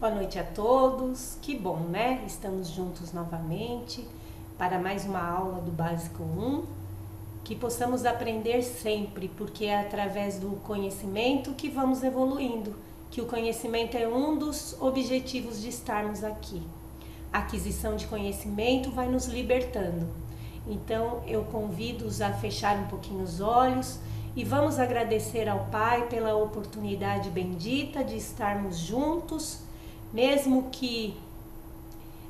Boa noite a todos, que bom, né? Estamos juntos novamente para mais uma aula do Básico 1, que possamos aprender sempre, porque é através do conhecimento que vamos evoluindo, que o conhecimento é um dos objetivos de estarmos aqui. A aquisição de conhecimento vai nos libertando. Então eu convido-os a fechar um pouquinho os olhos e vamos agradecer ao Pai pela oportunidade bendita de estarmos juntos, mesmo que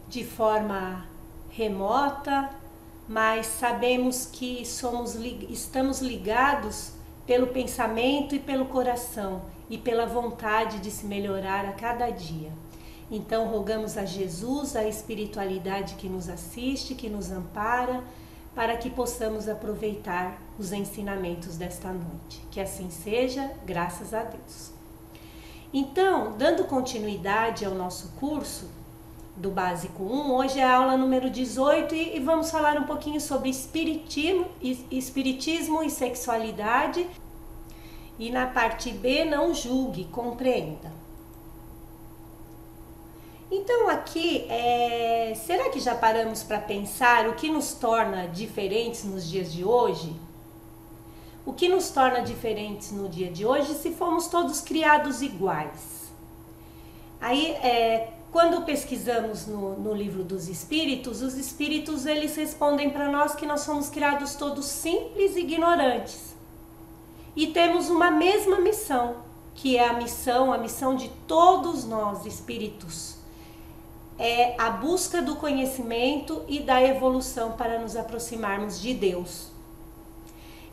de forma remota, mas sabemos que estamos ligados pelo pensamento e pelo coração e pela vontade de se melhorar a cada dia. Então rogamos a Jesus, a espiritualidade que nos assiste, que nos ampara, para que possamos aproveitar os ensinamentos desta noite. Que assim seja, graças a Deus. Então, dando continuidade ao nosso curso do Básico 1, hoje é a aula número 18 e vamos falar um pouquinho sobre espiritismo e sexualidade. E na parte B, não julgue, compreenda. Então aqui, será que já paramos para pensar o que nos torna diferentes nos dias de hoje? O que nos torna diferentes no dia de hoje se fomos todos criados iguais? Aí, quando pesquisamos no livro dos espíritos, os espíritos eles respondem para nós que nós fomos criados todos simples e ignorantes. E temos uma mesma missão, que é a missão de todos nós espíritos. É a busca do conhecimento e da evolução para nos aproximarmos de Deus.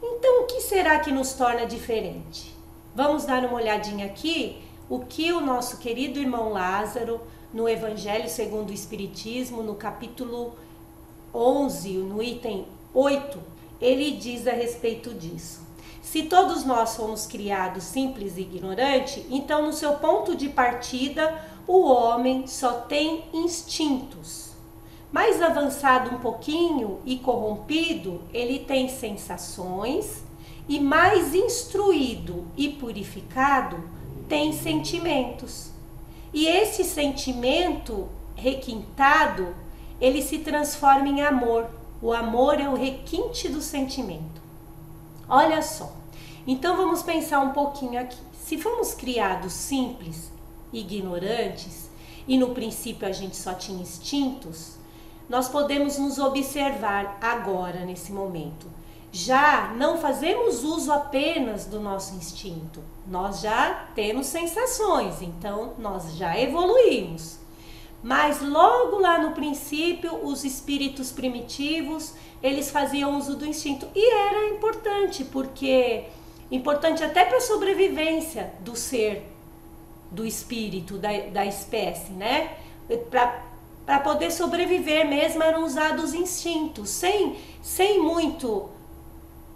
Então, o que será que nos torna diferente? Vamos dar uma olhadinha aqui o que o nosso querido irmão Lázaro, no Evangelho segundo o Espiritismo, no capítulo 11, no item 8, ele diz a respeito disso. Se todos nós fomos criados simples e ignorantes, então no seu ponto de partida, o homem só tem instintos. Mais avançado um pouquinho e corrompido, ele tem sensações, e mais instruído e purificado, tem sentimentos. E esse sentimento requintado, ele se transforma em amor. O amor é o requinte do sentimento. Olha só. Então vamos pensar um pouquinho aqui. Se fomos criados simples, ignorantes, e no princípio a gente só tinha instintos, nós podemos nos observar agora, nesse momento. Já não fazemos uso apenas do nosso instinto, nós já temos sensações, então nós já evoluímos. Mas logo lá no princípio, os espíritos primitivos, eles faziam uso do instinto. E era importante, porque importante até para a sobrevivência do ser, do espírito, da espécie, né? Para poder sobreviver mesmo eram usados instintos, sem muito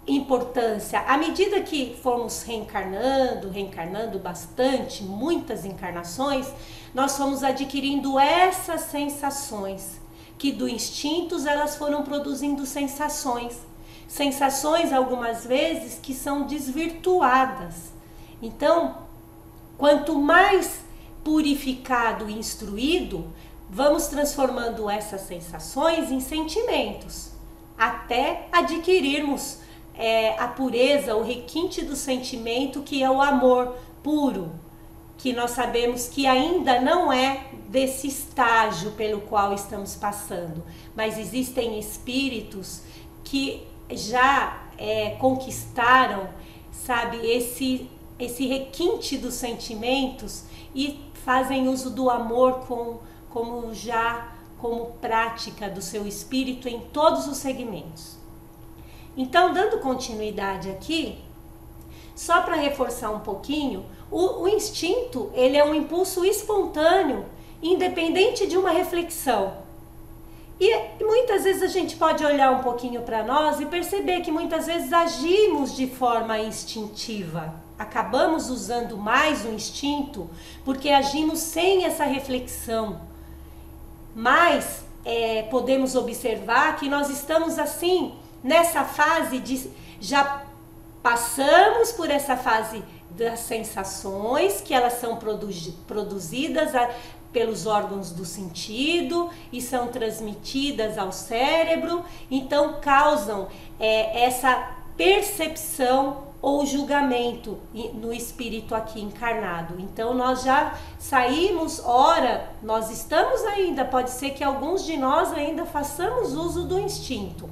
importância. À medida que fomos reencarnando bastante, muitas encarnações, nós fomos adquirindo essas sensações, que do instintos elas foram produzindo sensações algumas vezes que são desvirtuadas. Então, quanto mais purificado e instruído, vamos transformando essas sensações em sentimentos, até adquirirmos a pureza, o requinte do sentimento, que é o amor puro, que nós sabemos que ainda não é desse estágio pelo qual estamos passando, mas existem espíritos que já conquistaram, sabe, esse requinte dos sentimentos e fazem uso do amor como prática do seu espírito em todos os segmentos. Então, dando continuidade aqui, só para reforçar um pouquinho, o instinto, ele é um impulso espontâneo, independente de uma reflexão. E muitas vezes a gente pode olhar um pouquinho para nós e perceber que muitas vezes agimos de forma instintiva. Acabamos usando mais o instinto porque agimos sem essa reflexão. Mas podemos observar que nós estamos assim, nessa fase já passamos por essa fase das sensações, que elas são produzidas pelos órgãos do sentido e são transmitidas ao cérebro, então causam essa percepção ou julgamento no espírito aqui encarnado. Então nós já saímos, ora, nós estamos ainda, pode ser que alguns de nós ainda façamos uso do instinto,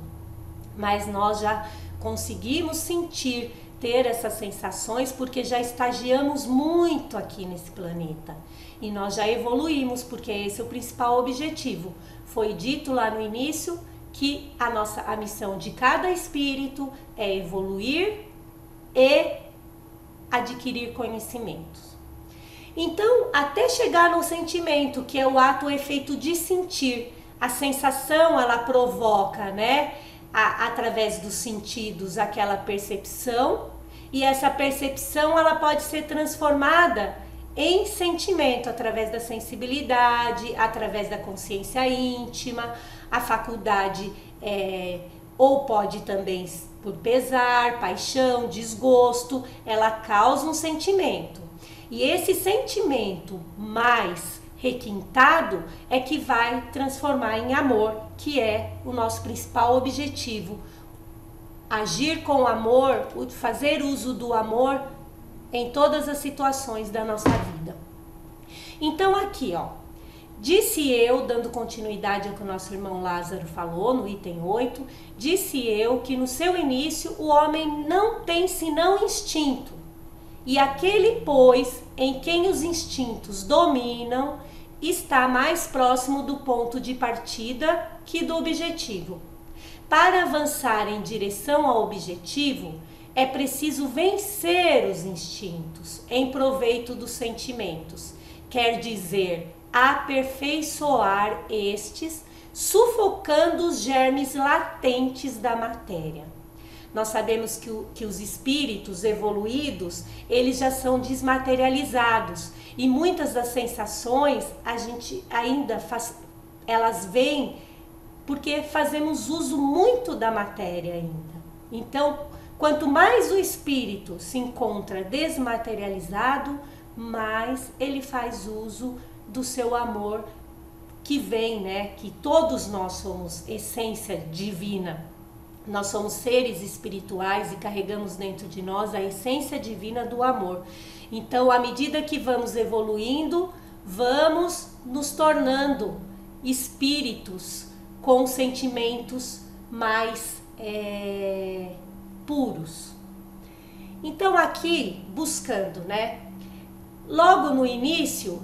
mas nós já conseguimos sentir, ter essas sensações, porque já estagiamos muito aqui nesse planeta. E nós já evoluímos, porque esse é o principal objetivo. Foi dito lá no início que a missão de cada espírito é evoluir e adquirir conhecimentos. Então, até chegar no sentimento, que é o ato, o efeito de sentir. A sensação, ela provoca, né, através dos sentidos, aquela percepção, e essa percepção ela pode ser transformada em sentimento através da sensibilidade, através da consciência íntima, a faculdade ou pode também por pesar, paixão, desgosto, ela causa um sentimento. E esse sentimento mais requintado é que vai transformar em amor, que é o nosso principal objetivo. Agir com amor, fazer uso do amor em todas as situações da nossa vida. Então aqui, ó, disse eu, dando continuidade ao que o nosso irmão Lázaro falou no item 8, disse eu que no seu início o homem não tem senão instinto, e aquele, pois, em quem os instintos dominam, está mais próximo do ponto de partida que do objetivo. Para avançar em direção ao objetivo, é preciso vencer os instintos em proveito dos sentimentos, quer dizer, aperfeiçoar estes, sufocando os germes latentes da matéria. Nós sabemos que os espíritos evoluídos, eles já são desmaterializados, e muitas das sensações a gente ainda faz, elas vêm porque fazemos uso muito da matéria ainda. Então, quanto mais o espírito se encontra desmaterializado, mais ele faz uso do seu amor que vem, né? Que todos nós somos essência divina. Nós somos seres espirituais e carregamos dentro de nós a essência divina do amor. Então, à medida que vamos evoluindo, vamos nos tornando espíritos com sentimentos mais puros. Então aqui, buscando, né? Logo no início,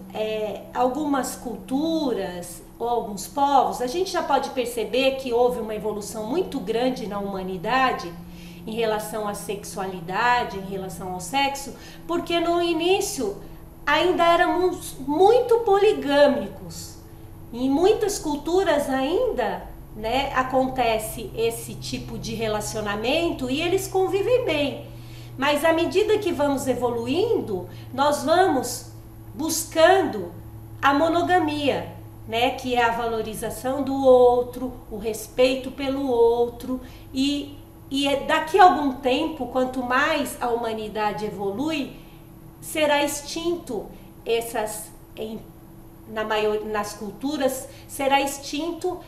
algumas culturas ou alguns povos, a gente já pode perceber que houve uma evolução muito grande na humanidade em relação à sexualidade, em relação ao sexo, porque no início ainda éramos muito poligâmicos. Em muitas culturas ainda, né, acontece esse tipo de relacionamento e eles convivem bem. Mas à medida que vamos evoluindo, nós vamos buscando a monogamia, né, que é a valorização do outro, o respeito pelo outro. E daqui a algum tempo, quanto mais a humanidade evolui, será extinto nas culturas, será extinto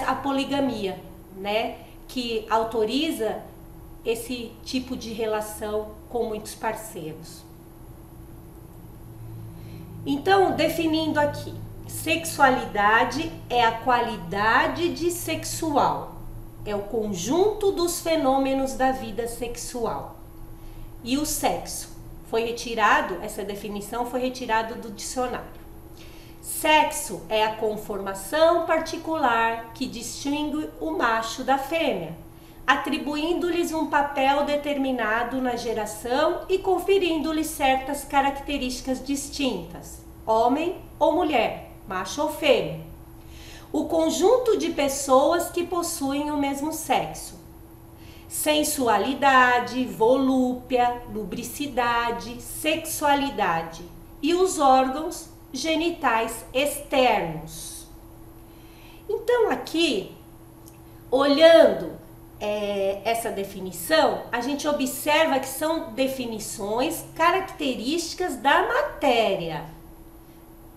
a poligamia, né, que autoriza esse tipo de relação com muitos parceiros. Então, definindo aqui, sexualidade é a qualidade de sexual, é o conjunto dos fenômenos da vida sexual. E o sexo foi retirado, essa definição foi retirada do dicionário. Sexo é a conformação particular que distingue o macho da fêmea, atribuindo-lhes um papel determinado na geração e conferindo-lhes certas características distintas, homem ou mulher, macho ou fêmea. O conjunto de pessoas que possuem o mesmo sexo. Sensualidade, volúpia, lubricidade, sexualidade e os órgãos genitais externos. Então aqui, olhando essa definição, a gente observa que são definições características da matéria,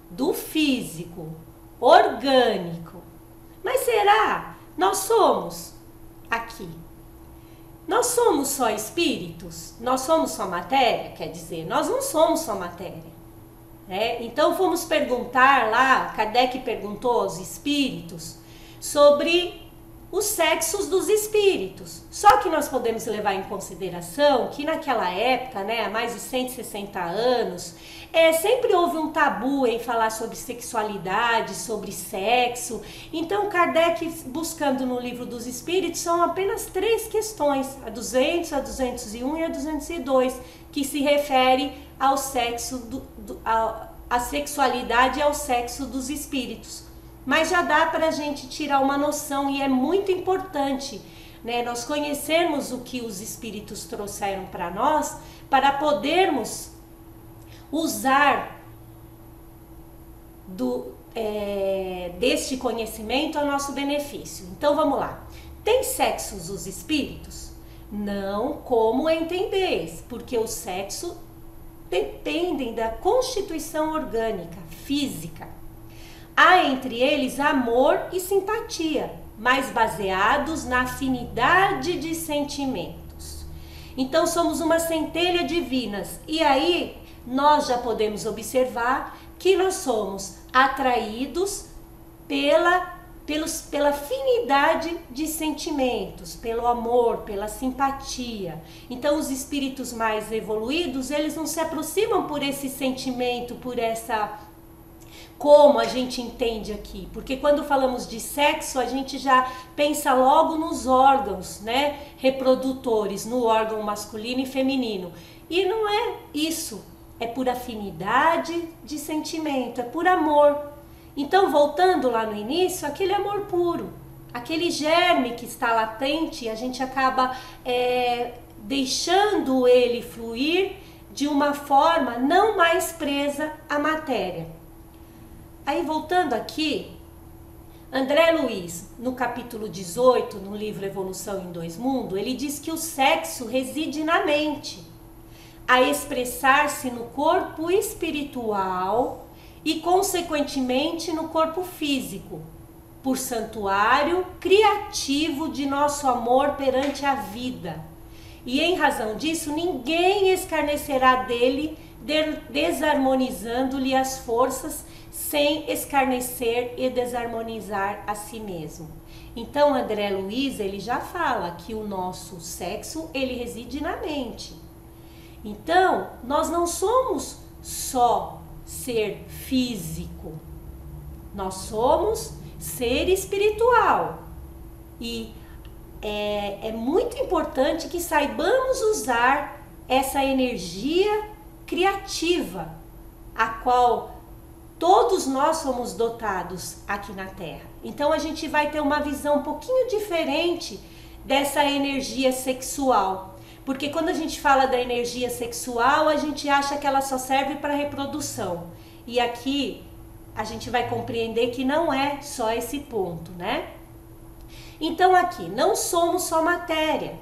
do físico, orgânico. Mas será? Nós somos aqui. Nós somos só espíritos? Nós somos só matéria? Quer dizer, nós não somos só matéria. Então fomos perguntar lá, Kardec perguntou aos espíritos sobre os sexos dos espíritos. Só que nós podemos levar em consideração que naquela época, há mais de 160 anos, sempre houve um tabu em falar sobre sexualidade, sobre sexo. Então Kardec, buscando no Livro dos Espíritos, são apenas 3 questões, a 200, a 201 e a 202, que se refere ao sexo, a sexualidade e ao sexo dos espíritos. Mas já dá para a gente tirar uma noção, e é muito importante, nós conhecermos o que os espíritos trouxeram para nós, para podermos usar deste conhecimento a nosso benefício. Então vamos lá. Tem sexos os espíritos? Não, como entender? Porque os sexos dependem da constituição orgânica, física. Há entre eles amor e simpatia, mas baseados na afinidade de sentimentos. Então somos uma centelha divinas, e aí nós já podemos observar que nós somos atraídos pela afinidade de sentimentos, pelo amor, pela simpatia. Então os espíritos mais evoluídos, eles não se aproximam por esse sentimento, por essa... Como a gente entende aqui, porque quando falamos de sexo, a gente já pensa logo nos órgãos, reprodutores, no órgão masculino e feminino. E não é isso, é por afinidade de sentimento, é por amor. Então, voltando lá no início, aquele amor puro, aquele germe que está latente, a gente acaba deixando ele fluir de uma forma não mais presa à matéria. Aí, voltando aqui, André Luiz, no capítulo 18, no livro Evolução em Dois Mundos, ele diz que o sexo reside na mente, a expressar-se no corpo espiritual e, consequentemente, no corpo físico, por santuário criativo de nosso amor perante a vida. E, em razão disso, ninguém escarnecerá dele, desarmonizando-lhe as forças, sem escarnecer e desarmonizar a si mesmo. Então André Luiz, ele já fala que o nosso sexo, ele reside na mente. Então, nós não somos só ser físico, nós somos ser espiritual. E é muito importante que saibamos usar essa energia criativa, a qual todos nós somos dotados aqui na Terra. Então a gente vai ter uma visão um pouquinho diferente dessa energia sexual. Porque quando a gente fala da energia sexual, a gente acha que ela só serve para reprodução. E aqui a gente vai compreender que não é só esse ponto, Então aqui, não somos só matéria.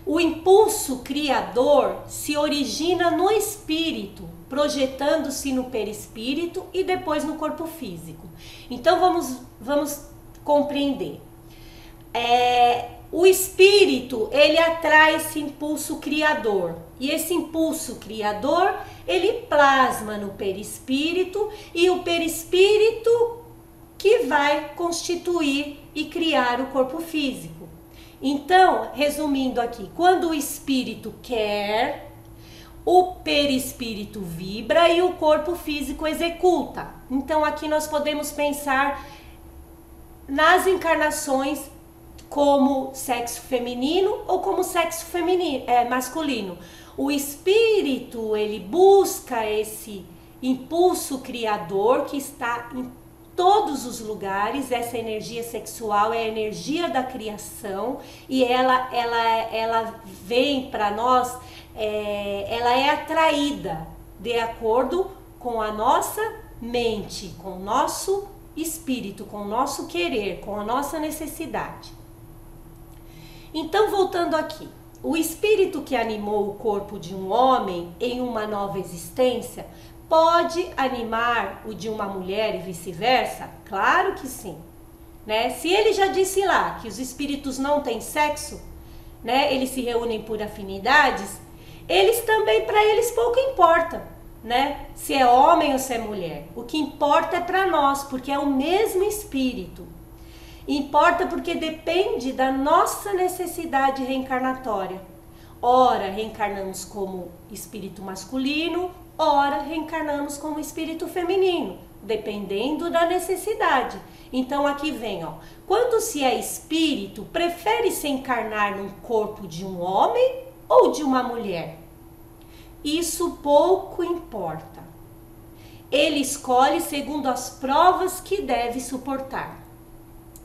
O impulso criador se origina no espírito, projetando-se no perispírito e depois no corpo físico. Então vamos compreender. O espírito, ele atrai esse impulso criador. E esse impulso criador, ele plasma no perispírito, e o perispírito que vai constituir e criar o corpo físico. Então, resumindo aqui, quando o espírito quer, o perispírito vibra e o corpo físico executa. Então aqui nós podemos pensar nas encarnações como sexo feminino ou como sexo masculino. O espírito, ele busca esse impulso criador que está em todos os lugares. Essa energia sexual é a energia da criação, e ela vem para nós, ela é atraída de acordo com a nossa mente, com o nosso espírito, com o nosso querer, com a nossa necessidade. Então, voltando aqui, o espírito que animou o corpo de um homem em uma nova existência pode animar o de uma mulher e vice-versa? Claro que sim, né? Se ele já disse lá que os espíritos não têm sexo, né? Eles se reúnem por afinidades, eles também, para eles pouco importa, né? Se é homem ou se é mulher. O que importa é para nós, porque é o mesmo espírito. Importa porque depende da nossa necessidade reencarnatória. Ora reencarnamos como espírito masculino, ora reencarnamos como espírito feminino, dependendo da necessidade. Então aqui vem, ó, quando se é espírito, prefere se encarnar num corpo de um homem ou de uma mulher? Isso pouco importa. Ele escolhe segundo as provas que deve suportar.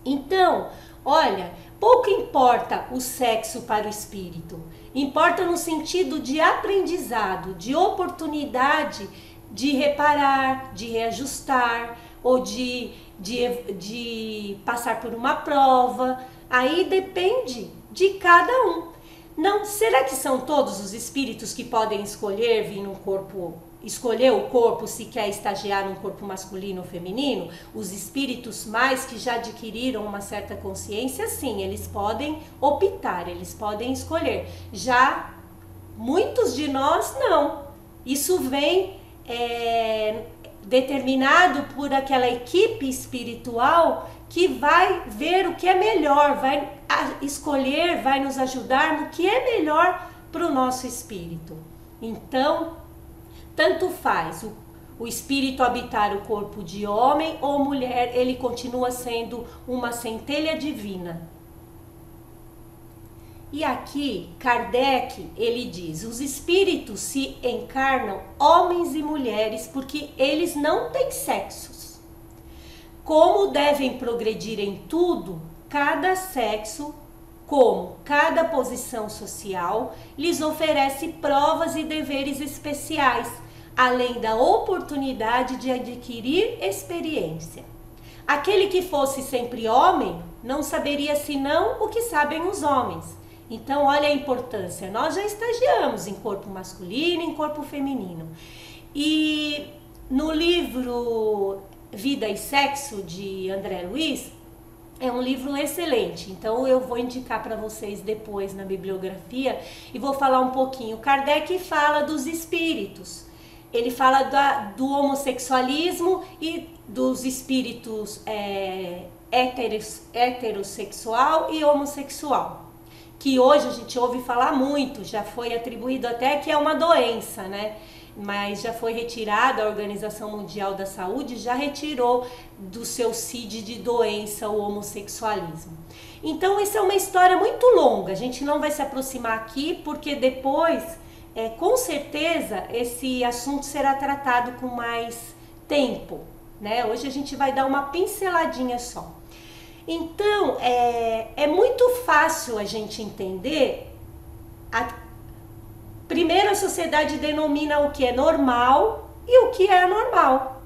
Então, olha, pouco importa o sexo para o espírito. Importa no sentido de aprendizado, de oportunidade de reparar, de reajustar ou de passar por uma prova. Aí depende de cada um. Não, será que são todos os espíritos que podem escolher vir num corpo, escolher o corpo se quer estagiar num corpo masculino ou feminino? Os espíritos mais que já adquiriram uma certa consciência, sim, eles podem optar, eles podem escolher. Já muitos de nós não. Isso vem determinado por aquela equipe espiritual que vai ver o que é melhor, vai escolher, vai nos ajudar no que é melhor para o nosso espírito. Então, tanto faz o espírito habitar o corpo de homem ou mulher, ele continua sendo uma centelha divina. E aqui, Kardec, ele diz, os espíritos se encarnam homens e mulheres porque eles não têm sexos. Como devem progredir em tudo, cada sexo, como cada posição social, lhes oferece provas e deveres especiais, além da oportunidade de adquirir experiência. Aquele que fosse sempre homem, não saberia senão o que sabem os homens. Então, olha a importância. Nós já estagiamos em corpo masculino, em corpo feminino. E no livro Vida e Sexo, de André Luiz, é um livro excelente. Então, eu vou indicar para vocês depois na bibliografia e vou falar um pouquinho. Kardec fala dos espíritos. Ele fala do homossexualismo e dos espíritos heterossexual e homossexual, que hoje a gente ouve falar muito, já foi atribuído até que é uma doença, né? Mas já foi retirado, a Organização Mundial da Saúde já retirou do seu CID de doença o homossexualismo. Então, essa é uma história muito longa, a gente não vai se aproximar aqui, porque depois, com certeza, esse assunto será tratado com mais tempo, né? Hoje a gente vai dar uma pinceladinha só. Então, é muito fácil a gente entender. Primeiro, a sociedade denomina o que é normal e o que é anormal,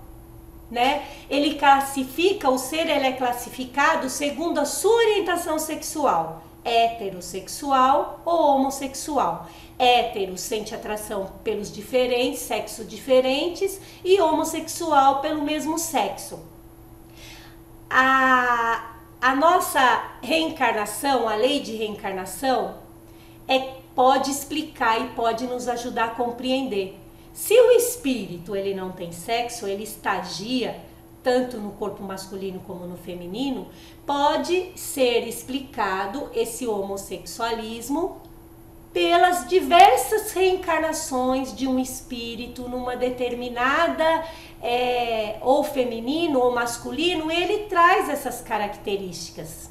né? Ele classifica, o ser ele é classificado segundo a sua orientação sexual, heterossexual ou homossexual. Hétero sente atração pelos diferentes, sexos diferentes, e homossexual pelo mesmo sexo. A nossa reencarnação, a lei de reencarnação, pode explicar e pode nos ajudar a compreender. Se o espírito ele não tem sexo, ele estagia tanto no corpo masculino como no feminino, pode ser explicado esse homossexualismo pelas diversas reencarnações de um espírito numa determinada, ou feminino ou masculino, ele traz essas características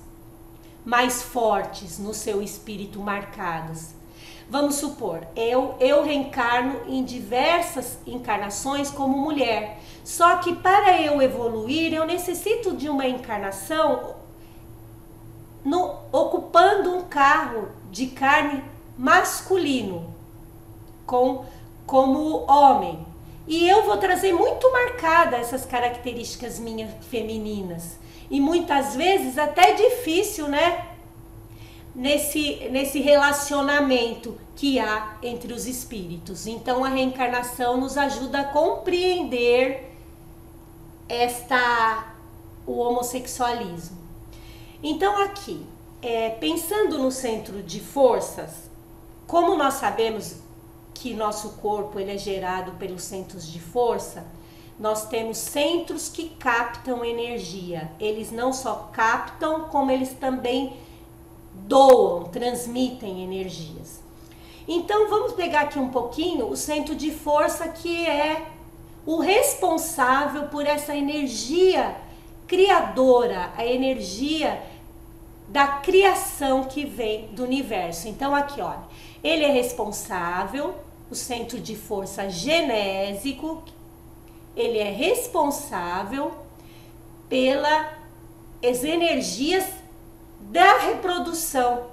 mais fortes no seu espírito marcadas. Vamos supor, eu reencarno em diversas encarnações como mulher, só que para eu evoluir, eu necessito de uma encarnação ocupando um carro de carne masculino, como homem. E eu vou trazer muito marcada essas características minhas femininas. E muitas vezes até difícil, né? nesse relacionamento que há entre os espíritos. Então a reencarnação nos ajuda a compreender o homossexualismo. Então aqui, pensando no centro de forças, como nós sabemos que nosso corpo ele é gerado pelos centros de força, nós temos centros que captam energia. Eles não só captam, como eles também doam, transmitem energias. Então vamos pegar aqui um pouquinho o centro de força, que é o responsável por essa energia criadora, a energia da criação que vem do universo. Então aqui, olha, ele é responsável, o centro de força genésico, ele é responsável pelas energias da reprodução,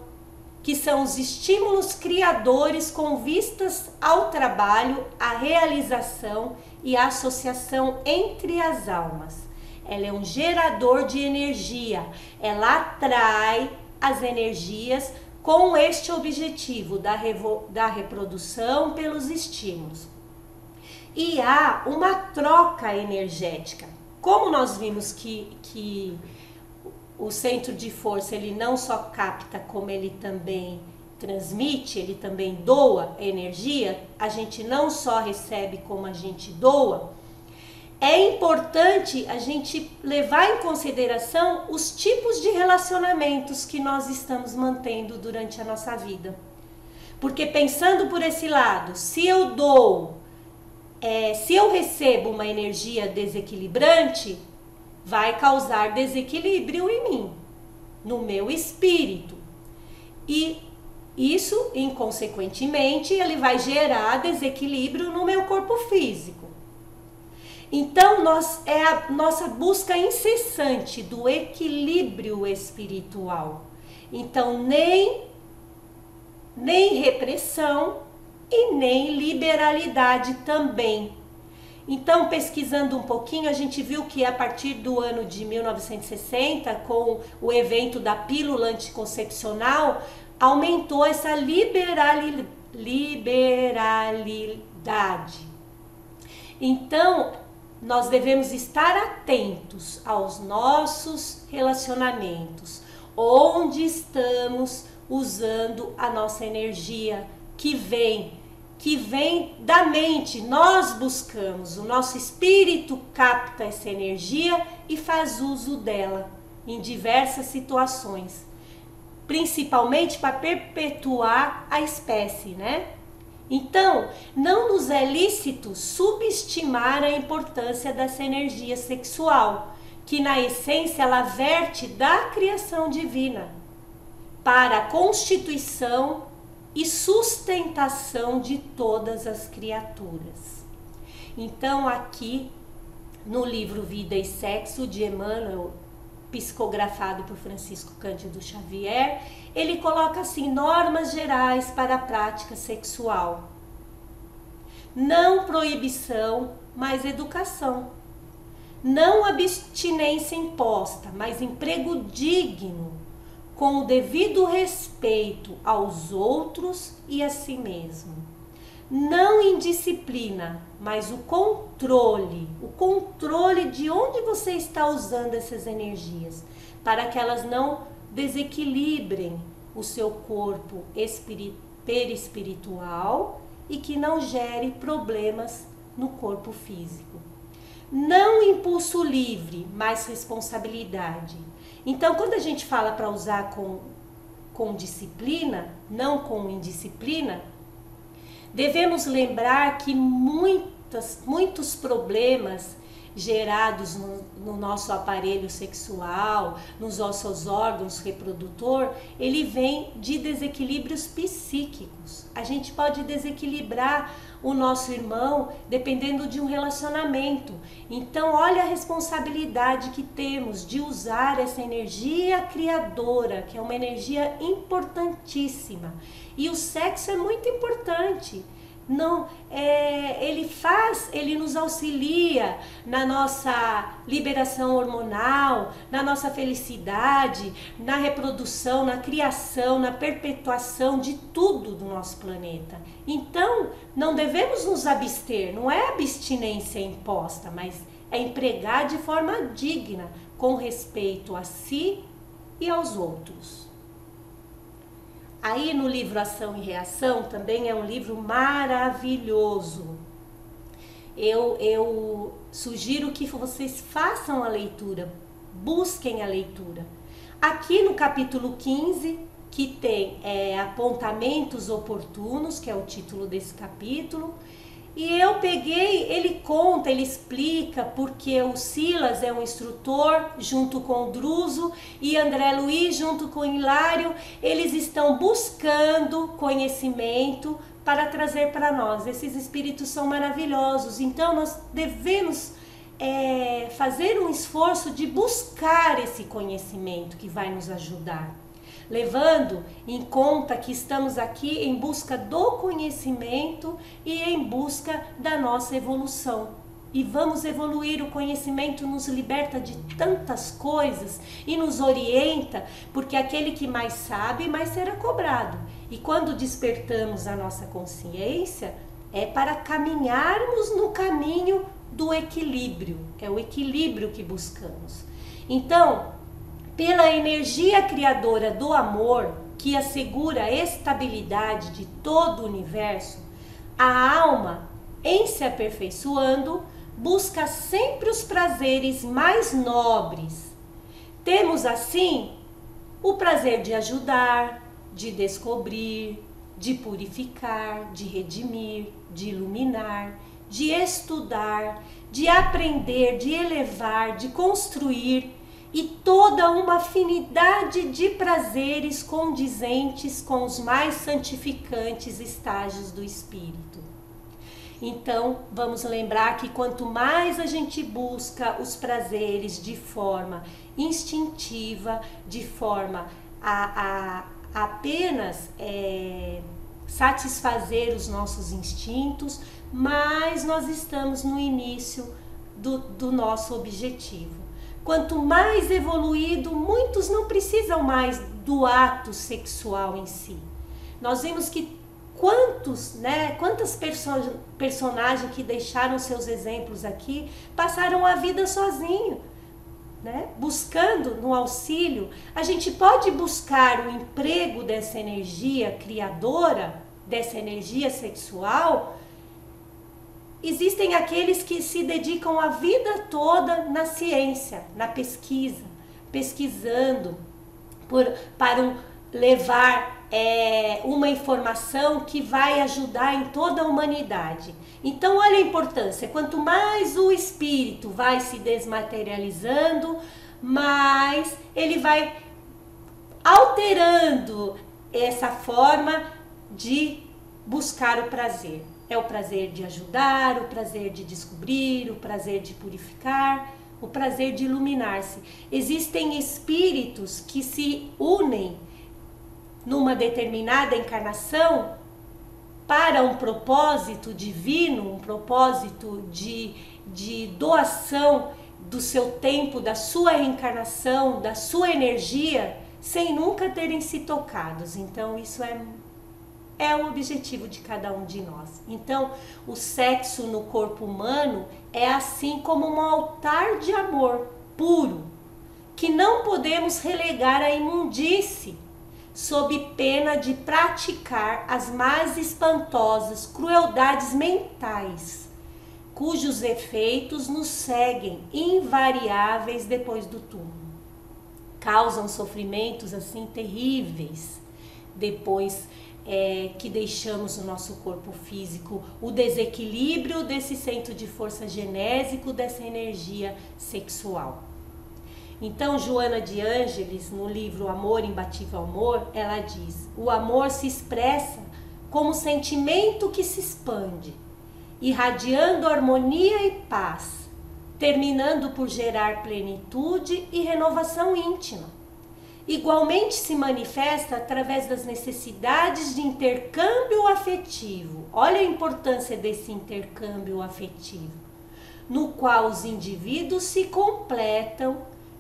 que são os estímulos criadores com vistas ao trabalho, à realização e à associação entre as almas. Ela é um gerador de energia, ela atrai as energias com este objetivo da reprodução pelos estímulos. E há uma troca energética. Como nós vimos que o centro de força ele não só capta, como ele também transmite, ele também doa energia, a gente não só recebe como a gente doa, é importante a gente levar em consideração os tipos de relacionamentos que nós estamos mantendo durante a nossa vida. Porque pensando por esse lado, se eu recebo uma energia desequilibrante, vai causar desequilíbrio em mim, no meu espírito. E isso, inconsequentemente, ele vai gerar desequilíbrio no meu corpo físico. Então, é a nossa busca incessante do equilíbrio espiritual. Então, nem repressão e nem liberalidade também. Então, pesquisando um pouquinho, a gente viu que a partir do ano de 1960, com o evento da pílula anticoncepcional, aumentou essa liberalidade. Então, nós devemos estar atentos aos nossos relacionamentos, onde estamos usando a nossa energia que vem da mente. Nós buscamos, o nosso espírito capta essa energia e faz uso dela em diversas situações, principalmente para perpetuar a espécie, né? Então, não nos é lícito subestimar a importância dessa energia sexual, que na essência ela verte da criação divina para a constituição e sustentação de todas as criaturas. Então, aqui no livro Vida e Sexo de Emmanuel, psicografado por Francisco Cândido Xavier, ele coloca assim: normas gerais para a prática sexual. Não proibição, mas educação. Não abstinência imposta, mas emprego digno, com o devido respeito aos outros e a si mesmo. Não indisciplina, mas o controle de onde você está usando essas energias, para que elas não desequilibrem o seu corpo perispiritual e que não gere problemas no corpo físico. Não impulso livre, mas responsabilidade. Então, quando a gente fala para usar com disciplina, não com indisciplina, devemos lembrar que muitos problemas gerados no nosso aparelho sexual, nos nossos órgãos reprodutor, ele vem de desequilíbrios psíquicos. A gente pode desequilibrar o nosso irmão dependendo de um relacionamento. Então, olha a responsabilidade que temos de usar essa energia criadora, que é uma energia importantíssima. E o sexo é muito importante, Não, ele nos auxilia na nossa liberação hormonal, na nossa felicidade, na reprodução, na criação, na perpetuação de tudo do nosso planeta. Então, não devemos nos abster, não é abstinência imposta, mas é empregar de forma digna, com respeito a si e aos outros. Aí no livro Ação e Reação, também é um livro maravilhoso. Eu sugiro que vocês façam a leitura, busquem a leitura. Aqui no capítulo 15, que tem apontamentos oportunos, que é o título desse capítulo, e eu peguei, ele conta, ele explica porque o Silas é um instrutor junto com o Druso e André Luiz junto com o Hilário, eles estão buscando conhecimento para trazer para nós. Esses espíritos são maravilhosos, então nós devemos fazer um esforço de buscar esse conhecimento que vai nos ajudar. Levando em conta que estamos aqui em busca do conhecimento e em busca da nossa evolução. E vamos evoluir, o conhecimento nos liberta de tantas coisas e nos orienta, porque aquele que mais sabe, mais será cobrado. E quando despertamos a nossa consciência, é para caminharmos no caminho do equilíbrio. É o equilíbrio que buscamos. Então, pela energia criadora do amor, que assegura a estabilidade de todo o universo, a alma, em se aperfeiçoando, busca sempre os prazeres mais nobres. Temos, assim, o prazer de ajudar, de descobrir, de purificar, de redimir, de iluminar, de estudar, de aprender, de elevar, de construir, e toda uma afinidade de prazeres condizentes com os mais santificantes estágios do espírito. Então, vamos lembrar que quanto mais a gente busca os prazeres de forma instintiva, de forma a apenas satisfazer os nossos instintos, mais nós estamos no início do nosso objetivo. Quanto mais evoluído, muitos não precisam mais do ato sexual em si. Nós vimos que quantas personagens que deixaram seus exemplos aqui passaram a vida sozinho, né? Buscando no auxílio. A gente pode buscar o emprego dessa energia criadora, dessa energia sexual. Existem aqueles que se dedicam a vida toda na ciência, na pesquisa, pesquisando para levar uma informação que vai ajudar em toda a humanidade. Então, olha a importância, quanto mais o espírito vai se desmaterializando, mais ele vai alterando essa forma de buscar o prazer. É o prazer de ajudar, o prazer de descobrir, o prazer de purificar, o prazer de iluminar-se. Existem espíritos que se unem numa determinada encarnação para um propósito divino, um propósito de doação do seu tempo, da sua reencarnação, da sua energia, sem nunca terem se tocados. Então, isso é o objetivo de cada um de nós. Então, o sexo no corpo humano é assim como um altar de amor puro, que não podemos relegar à imundície, sob pena de praticar as mais espantosas crueldades mentais, cujos efeitos nos seguem invariáveis depois do túmulo. Causam sofrimentos assim terríveis depois que deixamos o nosso corpo físico, o desequilíbrio desse centro de força genésico, dessa energia sexual. Então, Joana de Ângeles, no livro Amor, Imbatível Amor, ela diz: o amor se expressa como sentimento que se expande, irradiando harmonia e paz, terminando por gerar plenitude e renovação íntima. igualmente se manifesta através das necessidades de intercâmbio afetivo. Olha a importância desse intercâmbio afetivo, no qual os indivíduos se completam,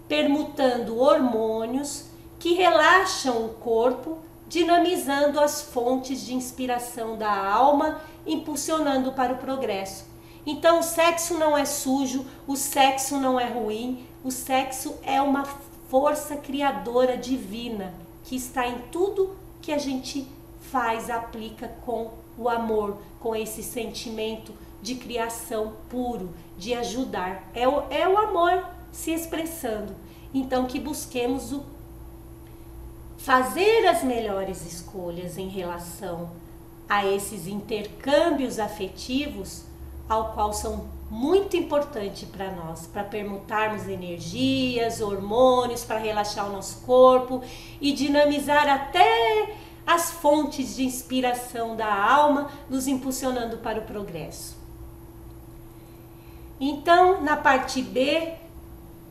permutando hormônios que relaxam o corpo, dinamizando as fontes de inspiração da alma, impulsionando para o progresso. Então, o sexo não é sujo, o sexo não é ruim, o sexo é uma força criadora divina que está em tudo que a gente faz, aplica com o amor, com esse sentimento de criação puro, de ajudar. É o amor se expressando. Então, que busquemos fazer as melhores escolhas em relação a esses intercâmbios afetivos, ao qual são muito importantes para nós, para permutarmos energias, hormônios, para relaxar o nosso corpo e dinamizar até as fontes de inspiração da alma, nos impulsionando para o progresso. Então, na parte B,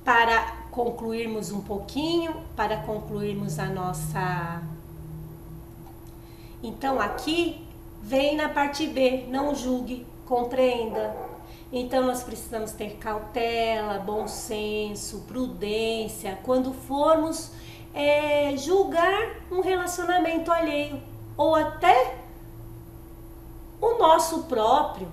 para concluirmos um pouquinho, para concluirmos a nossa... Então, aqui vem na parte B, não julgue, compreenda. Então, nós precisamos ter cautela, bom senso, prudência, quando formos julgar um relacionamento alheio, ou até o nosso próprio.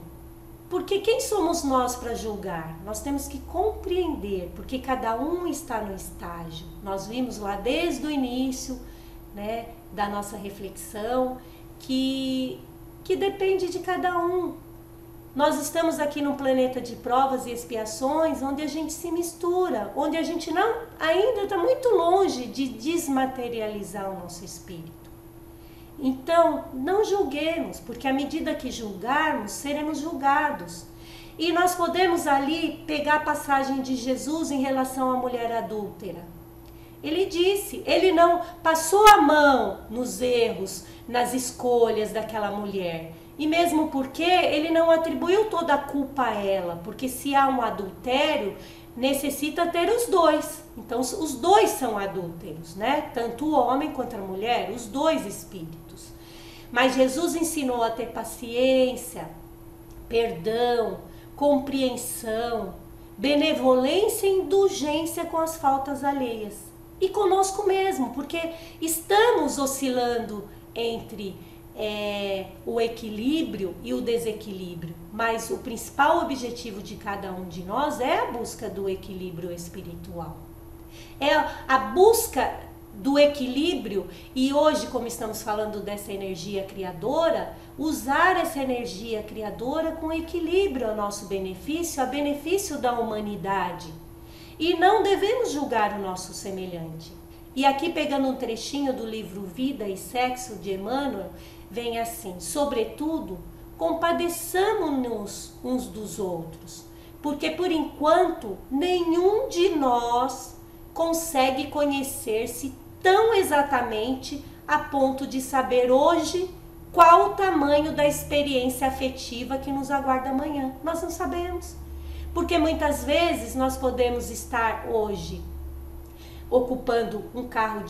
Porque quem somos nós para julgar? Nós temos que compreender, porque cada um está no estágio. Nós vimos lá desde o início, né, da nossa reflexão, que depende de cada um. Nós estamos aqui num planeta de provas e expiações, onde a gente se mistura, onde a gente ainda está muito longe de desmaterializar o nosso espírito. Então, não julguemos, porque à medida que julgarmos, seremos julgados. E nós podemos ali pegar a passagem de Jesus em relação à mulher adúltera. Ele disse, ele não passou a mão nos erros, nas escolhas daquela mulher. E mesmo porque ele não atribuiu toda a culpa a ela, porque se há um adultério, necessita ter os dois. Então, os dois são adúlteros, né? Tanto o homem quanto a mulher, os dois espíritos. Mas Jesus ensinou a ter paciência, perdão, compreensão, benevolência e indulgência com as faltas alheias. E conosco mesmo, porque estamos oscilando entre o equilíbrio e o desequilíbrio, mas o principal objetivo de cada um de nós é a busca do equilíbrio espiritual, é a busca do equilíbrio. E hoje, como estamos falando dessa energia criadora, usar essa energia criadora com equilíbrio a nosso benefício, a benefício da humanidade, e não devemos julgar o nosso semelhante. E aqui, pegando um trechinho do livro Vida e Sexo de Emmanuel, vem assim: sobretudo, compadeçamo-nos uns dos outros, porque por enquanto nenhum de nós consegue conhecer-se tão exatamente a ponto de saber hoje qual o tamanho da experiência afetiva que nos aguarda amanhã. Nós não sabemos, porque muitas vezes nós podemos estar hoje ocupando um carro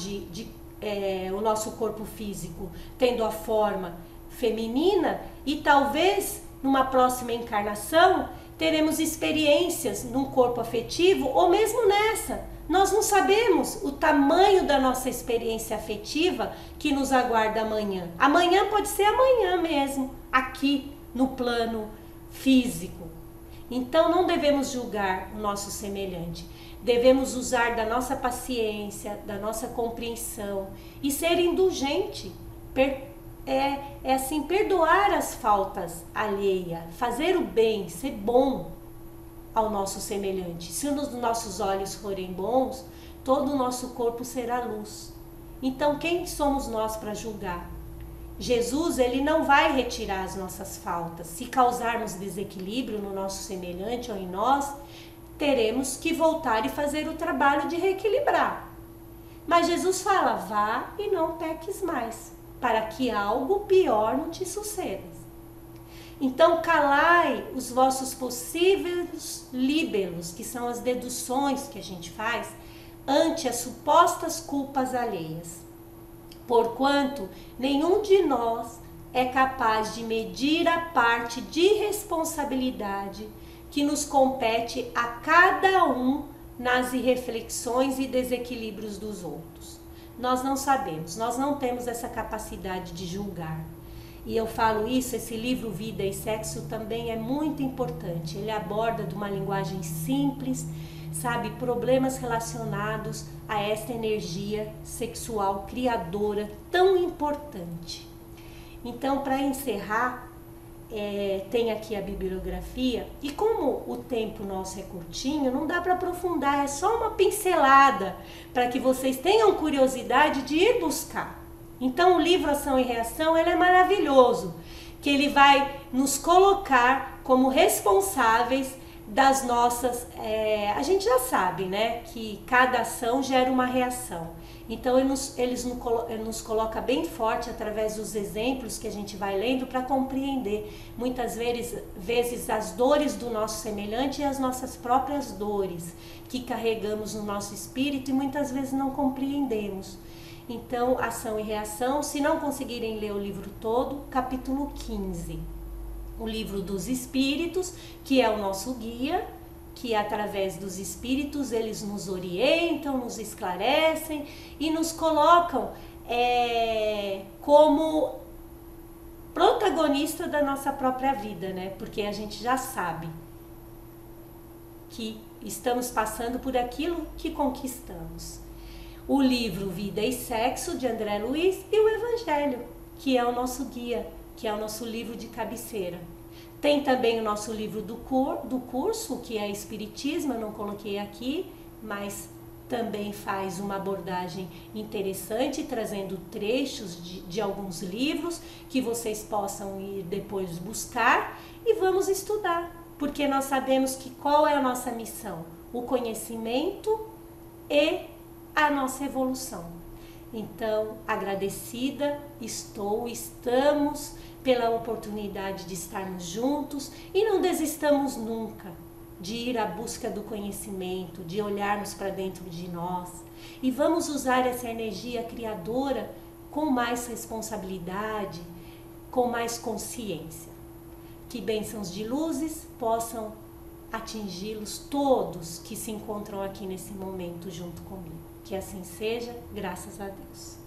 o nosso corpo físico, tendo a forma feminina, e talvez numa próxima encarnação teremos experiências num corpo afetivo, ou mesmo nessa. Nós não sabemos o tamanho da nossa experiência afetiva que nos aguarda amanhã. Amanhã pode ser amanhã mesmo, aqui no plano físico. Então não devemos julgar o nosso semelhante. Devemos usar da nossa paciência, da nossa compreensão e ser indulgente. Assim, perdoar as faltas alheias, fazer o bem, ser bom ao nosso semelhante. Se os nossos olhos forem bons, todo o nosso corpo será luz. Então, quem somos nós para julgar? Jesus, ele não vai retirar as nossas faltas. Se causarmos desequilíbrio no nosso semelhante ou em nós, teremos que voltar e fazer o trabalho de reequilibrar. Mas Jesus fala: vá e não peques mais, para que algo pior não te suceda. Então calai os vossos possíveis líbelos, que são as deduções que a gente faz, ante as supostas culpas alheias, porquanto nenhum de nós é capaz de medir a parte de responsabilidade que nos compete a cada um nas irreflexões e desequilíbrios dos outros. Nós não sabemos, nós não temos essa capacidade de julgar. E eu falo isso, esse livro Vida e Sexo também é muito importante. Ele aborda de uma linguagem simples, sabe, problemas relacionados a esta energia sexual criadora tão importante. Então, para encerrar, tem aqui a bibliografia, e como o tempo nosso é curtinho, não dá para aprofundar, é só uma pincelada para que vocês tenham curiosidade de ir buscar. Então o livro Ação e Reação, ele é maravilhoso, que ele vai nos colocar como responsáveis das nossas... a gente já sabe, né, que cada ação gera uma reação. Então ele nos coloca bem forte através dos exemplos que a gente vai lendo para compreender muitas vezes as dores do nosso semelhante e as nossas próprias dores que carregamos no nosso espírito e muitas vezes não compreendemos. Então, Ação e Reação, se não conseguirem ler o livro todo, capítulo 15. O livro dos Espíritos, que é o nosso guia, que através dos Espíritos eles nos orientam, nos esclarecem e nos colocam como protagonista da nossa própria vida, né? Porque a gente já sabe que estamos passando por aquilo que conquistamos. O livro Vida e Sexo, de André Luiz, e o Evangelho, que é o nosso guia, que é o nosso livro de cabeceira. Tem também o nosso livro do curso, que é Espiritismo, eu não coloquei aqui, mas também faz uma abordagem interessante, trazendo trechos de alguns livros que vocês possam ir depois buscar e vamos estudar, porque nós sabemos que qual é a nossa missão? O conhecimento e a nossa evolução. Então, agradecida estamos pela oportunidade de estarmos juntos e não desistamos nunca de ir à busca do conhecimento, de olharmos para dentro de nós e vamos usar essa energia criadora com mais responsabilidade, com mais consciência. Que bênçãos de luzes possam atingi-los todos que se encontram aqui nesse momento junto comigo. Que assim seja, graças a Deus.